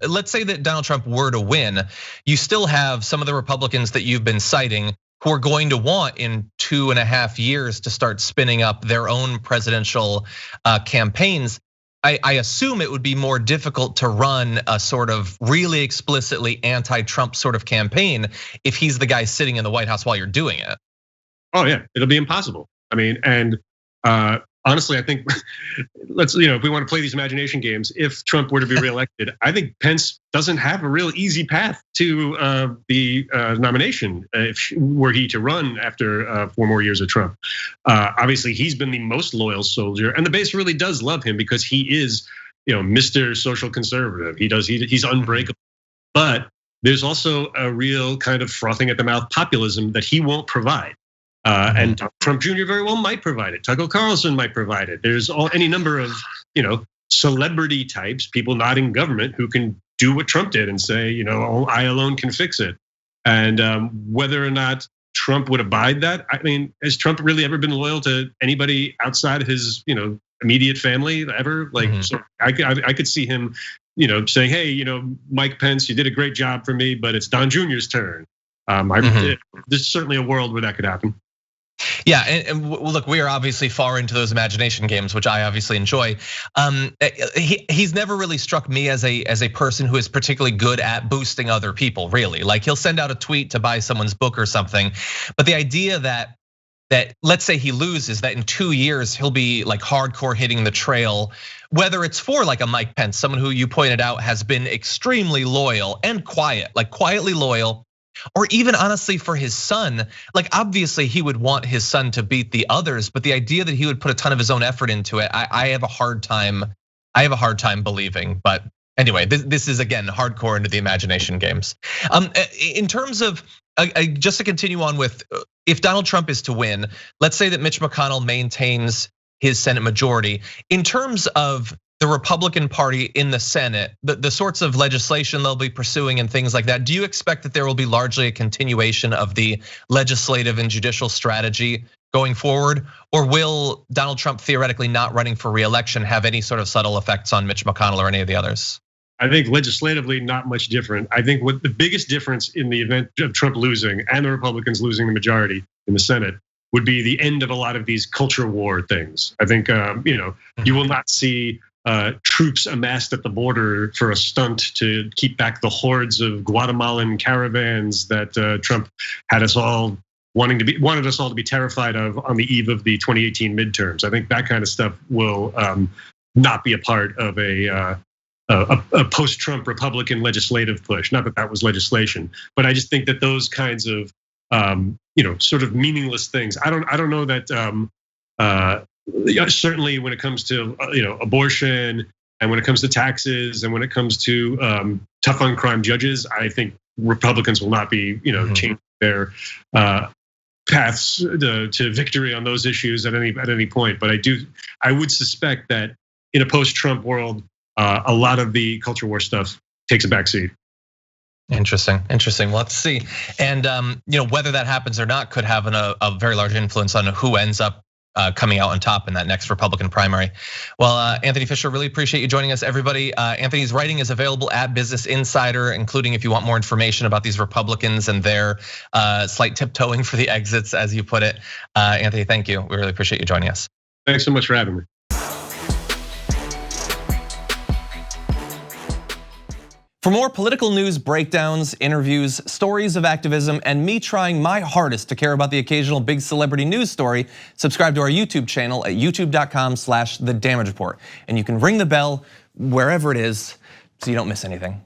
let's say that Donald Trump were to win, you still have some of the Republicans that you've been citing who are going to want in 2.5 years to start spinning up their own presidential campaigns. I assume it would be more difficult to run a sort of really explicitly anti-Trump sort of campaign if he's the guy sitting in the White House while you're doing it. Oh yeah, it'll be impossible. I mean, and honestly, I think if we want to play these imagination games, if Trump were to be reelected, I think Pence doesn't have a real easy path to the nomination were he to run after 4 more years of Trump. Obviously, he's been the most loyal soldier, and the base really does love him because he is, Mr. Social Conservative. He's unbreakable. But there's also a real kind of frothing at the mouth populism that he won't provide. And Trump Jr. very well might provide it. Tucker Carlson might provide it. There's any number of celebrity types, people not in government, who can do what Trump did and say, oh, I alone can fix it. And whether or not Trump would abide that, I mean, has Trump really ever been loyal to anybody outside of his immediate family ever? Like, so I could see him saying, hey, Mike Pence, you did a great job for me, but it's Don Jr.'s turn. There's certainly a world where that could happen. Yeah, and look, we are obviously far into those imagination games, which I obviously enjoy. He's never really struck me as a person who is particularly good at boosting other people, really. Like, he'll send out a tweet to buy someone's book or something, but the idea that let's say he loses, that in 2 years he'll be like hardcore hitting the trail, whether it's for like a Mike Pence, someone who you pointed out has been extremely loyal and quiet, like quietly loyal. Or even honestly for his son, like obviously he would want his son to beat the others, but the idea that he would put a ton of his own effort into it, I have a hard time believing. But anyway, this is again hardcore into the imagination games. In terms of just to continue on with, if Donald Trump is to win, let's say that Mitch McConnell maintains his Senate majority. In terms of the Republican Party in the Senate, the sorts of legislation they'll be pursuing and things like that, do you expect that there will be largely a continuation of the legislative and judicial strategy going forward? Or will Donald Trump theoretically not running for re-election have any sort of subtle effects on Mitch McConnell or any of the others? I think legislatively, not much different. I think what the biggest difference in the event of Trump losing and the Republicans losing the majority in the Senate would be the end of a lot of these culture war things. I think you will not see troops amassed at the border for a stunt to keep back the hordes of Guatemalan caravans that Trump had us all wanted us all to be terrified of on the eve of the 2018 midterms. I think that kind of stuff will not be a part of a post-Trump Republican legislative push. Not that that was legislation, but I just think that those kinds of sort of meaningless things. I don't know that. Certainly, when it comes to abortion, and when it comes to taxes, and when it comes to tough on crime judges, I think Republicans will not be changing their paths to victory on those issues at any point. But I would suspect that in a post-Trump world, a lot of the culture war stuff takes a backseat. Interesting. Well, let's see. And whether that happens or not could have a very large influence on who ends up coming out on top in that next Republican primary. Well, Anthony Fisher, really appreciate you joining us, everybody. Anthony's writing is available at Business Insider, including if you want more information about these Republicans and their slight tiptoeing for the exits, as you put it. Anthony, thank you. We really appreciate you joining us. Thanks so much for having me. For more political news breakdowns, interviews, stories of activism, and me trying my hardest to care about the occasional big celebrity news story, subscribe to our YouTube channel at youtube.com/thedamagereport. And you can ring the bell wherever it is so you don't miss anything.